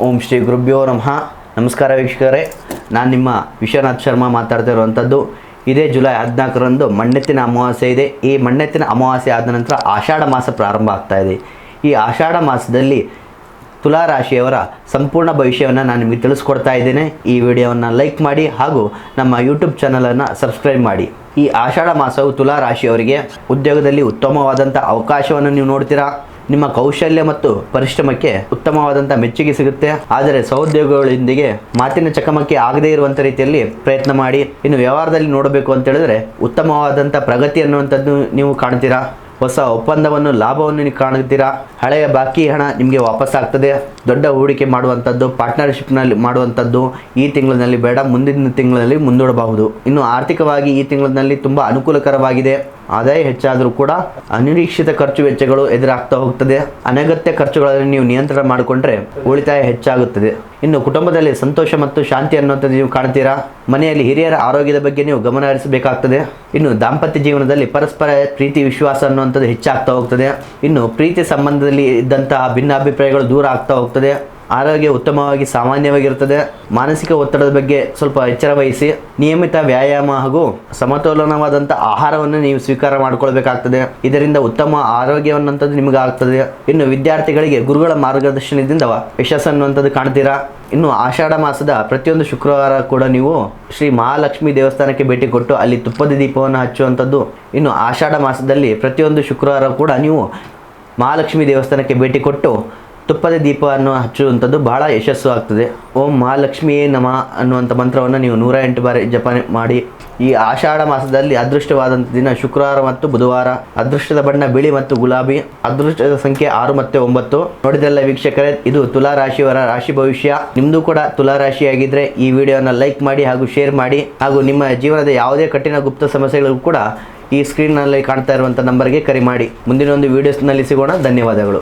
ಓಂ ಶ್ರೀ ಗುರುಭ್ಯೋ ನಮಃ. ನಮಸ್ಕಾರ ವೀಕ್ಷಕರೇ, ನಾನು ನಿಮ್ಮ ವಿಶ್ವನಾಥ್ ಶರ್ಮಾ ಮಾತಾಡ್ತಾ ಇರುವಂಥದ್ದು. ಇದೇ ಜುಲೈ 14ರಂದು ಮಣ್ಣೆತ್ತಿನ ಅಮಾವಾಸ್ಯೆ ಇದೆ. ಈ ಮಣ್ಣೆತ್ತಿನ ಅಮಾವಾಸ್ಯೆ ಆದ ನಂತರ ಆಷಾಢ ಮಾಸ ಪ್ರಾರಂಭ ಆಗ್ತಾ ಇದೆ. ಈ ಆಷಾಢ ಮಾಸದಲ್ಲಿ ತುಲಾ ರಾಶಿಯವರ ಸಂಪೂರ್ಣ ಭವಿಷ್ಯವನ್ನು ನಾನು ನಿಮಗೆ ತಿಳಿಸ್ಕೊಡ್ತಾ ಇದ್ದೇನೆ. ಈ ವಿಡಿಯೋವನ್ನು ಲೈಕ್ ಮಾಡಿ ಹಾಗೂ ನಮ್ಮ ಯೂಟ್ಯೂಬ್ ಚಾನಲನ್ನು ಸಬ್ಸ್ಕ್ರೈಬ್ ಮಾಡಿ. ಈ ಆಷಾಢ ಮಾಸವು ತುಲಾ ರಾಶಿಯವರಿಗೆ ಉದ್ಯೋಗದಲ್ಲಿ ಉತ್ತಮವಾದಂಥ ಅವಕಾಶವನ್ನು ನೀವು ನೋಡ್ತೀರಾ. ನಿಮ್ಮ ಕೌಶಲ್ಯ ಮತ್ತು ಪರಿಶ್ರಮಕ್ಕೆ ಉತ್ತಮವಾದಂಥ ಮೆಚ್ಚುಗೆ ಸಿಗುತ್ತೆ. ಆದರೆ ಸಹೋದ್ಯೋಗಿಗಳೊಂದಿಗೆ ಮಾತಿನ ಚಕಮಕಿ ಆಗದೇ ಇರುವಂಥ ರೀತಿಯಲ್ಲಿ ಪ್ರಯತ್ನ ಮಾಡಿ. ಇನ್ನು ವ್ಯವಹಾರದಲ್ಲಿ ನೋಡಬೇಕು ಅಂತ ಹೇಳಿದ್ರೆ ಉತ್ತಮವಾದಂಥ ಪ್ರಗತಿ ಅನ್ನುವಂಥದ್ದು ನೀವು ಕಾಣ್ತೀರಾ. ಹೊಸ ಒಪ್ಪಂದವನ್ನು ಲಾಭವನ್ನು ನೀವು ಕಾಣುತ್ತೀರಾ. ಹಳೆಯ ಬಾಕಿ ಹಣ ನಿಮಗೆ ವಾಪಸ್ ಆಗ್ತದೆ. ದೊಡ್ಡ ಹೂಡಿಕೆ ಮಾಡುವಂಥದ್ದು, ಪಾರ್ಟ್ನರ್ಶಿಪ್ನಲ್ಲಿ ಮಾಡುವಂಥದ್ದು ಈ ತಿಂಗಳಿನಲ್ಲಿ ಬೇಡ, ಮುಂದಿನ ತಿಂಗಳಲ್ಲಿ ಮುಂದೂಡಬಹುದು. ಇನ್ನು ಆರ್ಥಿಕವಾಗಿ ಈ ತಿಂಗಳಿನಲ್ಲಿ ತುಂಬ ಅನುಕೂಲಕರವಾಗಿದೆ. ಆದಾಯ ಹೆಚ್ಚಾದರೂ ಕೂಡ ಅನಿರೀಕ್ಷಿತ ಖರ್ಚು ವೆಚ್ಚಗಳು ಎದುರಾಗ್ತಾ ಹೋಗ್ತದೆ. ಅನಗತ್ಯ ಖರ್ಚುಗಳನ್ನು ನೀವು ನಿಯಂತ್ರಣ ಮಾಡಿಕೊಂಡ್ರೆ ಉಳಿತಾಯ ಹೆಚ್ಚಾಗುತ್ತದೆ. ಇನ್ನು ಕುಟುಂಬದಲ್ಲಿ ಸಂತೋಷ ಮತ್ತು ಶಾಂತಿ ಅನ್ನುವಂಥದ್ದು ನೀವು ಕಾಣ್ತೀರಾ. ಮನೆಯಲ್ಲಿ ಹಿರಿಯರ ಆರೋಗ್ಯದ ಬಗ್ಗೆ ನೀವು ಗಮನ ಹರಿಸಬೇಕಾಗ್ತದೆ. ಇನ್ನು ದಾಂಪತ್ಯ ಜೀವನದಲ್ಲಿ ಪರಸ್ಪರ ಪ್ರೀತಿ ವಿಶ್ವಾಸ ಅನ್ನುವಂಥದ್ದು ಹೆಚ್ಚಾಗ್ತಾ ಹೋಗ್ತದೆ. ಇನ್ನು ಪ್ರೀತಿ ಸಂಬಂಧದಲ್ಲಿ ಇದ್ದಂತಹ ಭಿನ್ನಾಭಿಪ್ರಾಯಗಳು ದೂರ ಆಗ್ತಾ ಹೋಗ್ತದೆ. ಆರೋಗ್ಯ ಉತ್ತಮವಾಗಿ ಸಾಮಾನ್ಯವಾಗಿರುತ್ತದೆ. ಮಾನಸಿಕ ಒತ್ತಡದ ಬಗ್ಗೆ ಸ್ವಲ್ಪ ಎಚ್ಚರ ವಹಿಸಿ ನಿಯಮಿತ ವ್ಯಾಯಾಮ ಹಾಗೂ ಸಮತೋಲನವಾದಂಥ ಆಹಾರವನ್ನು ನೀವು ಸ್ವೀಕಾರ ಮಾಡಿಕೊಳ್ಬೇಕಾಗ್ತದೆ. ಇದರಿಂದ ಉತ್ತಮ ಆರೋಗ್ಯವನ್ನಂಥದ್ದು ನಿಮಗೆ ಆಗ್ತದೆ. ಇನ್ನು ವಿದ್ಯಾರ್ಥಿಗಳಿಗೆ ಗುರುಗಳ ಮಾರ್ಗದರ್ಶನದಿಂದ ಯಶಸ್ಸು ಅನ್ನುವಂಥದ್ದು ಕಾಣ್ತೀರಾ. ಇನ್ನು ಆಷಾಢ ಮಾಸದ ಪ್ರತಿಯೊಂದು ಶುಕ್ರವಾರ ಕೂಡ ನೀವು ಶ್ರೀ ಮಹಾಲಕ್ಷ್ಮಿ ದೇವಸ್ಥಾನಕ್ಕೆ ಭೇಟಿ ಕೊಟ್ಟು ಅಲ್ಲಿ ತುಪ್ಪದ ದೀಪವನ್ನು ಹಚ್ಚುವಂಥದ್ದು. ಇನ್ನು ಆಷಾಢ ಮಾಸದಲ್ಲಿ ಪ್ರತಿಯೊಂದು ಶುಕ್ರವಾರ ಕೂಡ ನೀವು ಮಹಾಲಕ್ಷ್ಮಿ ದೇವಸ್ಥಾನಕ್ಕೆ ಭೇಟಿ ಕೊಟ್ಟು ತುಪ್ಪದ ದೀಪವನ್ನು ಹಚ್ಚುವಂಥದ್ದು ಬಹಳ ಯಶಸ್ಸು ಆಗ್ತದೆ. ಓಂ ಮಹಾಲಕ್ಷ್ಮಿಯೇ ನಮಃ ಅನ್ನುವಂಥ ಮಂತ್ರವನ್ನು ನೀವು 108 ಬಾರಿ ಜಪ ಮಾಡಿ. ಈ ಆಷಾಢ ಮಾಸದಲ್ಲಿ ಅದೃಷ್ಟವಾದಂಥ ದಿನ ಶುಕ್ರವಾರ ಮತ್ತು ಬುಧವಾರ. ಅದೃಷ್ಟದ ಬಣ್ಣ ಬಿಳಿ ಮತ್ತು ಗುಲಾಬಿ. ಅದೃಷ್ಟದ ಸಂಖ್ಯೆ 6 ಮತ್ತು 9. ನೋಡಿದ್ರಲ್ಲ ವೀಕ್ಷಕರೇ, ಇದು ತುಲಾ ರಾಶಿಯವರ ರಾಶಿ ಭವಿಷ್ಯ. ನಿಮ್ಮದು ಕೂಡ ತುಲಾ ರಾಶಿಯಾಗಿದ್ದರೆ ಈ ವಿಡಿಯೋನ ಲೈಕ್ ಮಾಡಿ ಹಾಗೂ ಶೇರ್ ಮಾಡಿ. ಹಾಗೂ ನಿಮ್ಮ ಜೀವನದ ಯಾವುದೇ ಕಠಿಣ ಗುಪ್ತ ಸಮಸ್ಯೆಗಳಿಗೂ ಕೂಡ ಈ ಸ್ಕ್ರೀನ್ನಲ್ಲಿ ಕಾಣ್ತಾ ಇರುವಂಥ ನಂಬರ್ಗೆ ಕರೆ ಮಾಡಿ. ಮುಂದಿನ ಒಂದು ವೀಡಿಯೋಸ್ನಲ್ಲಿ ಸಿಗೋಣ. ಧನ್ಯವಾದಗಳು.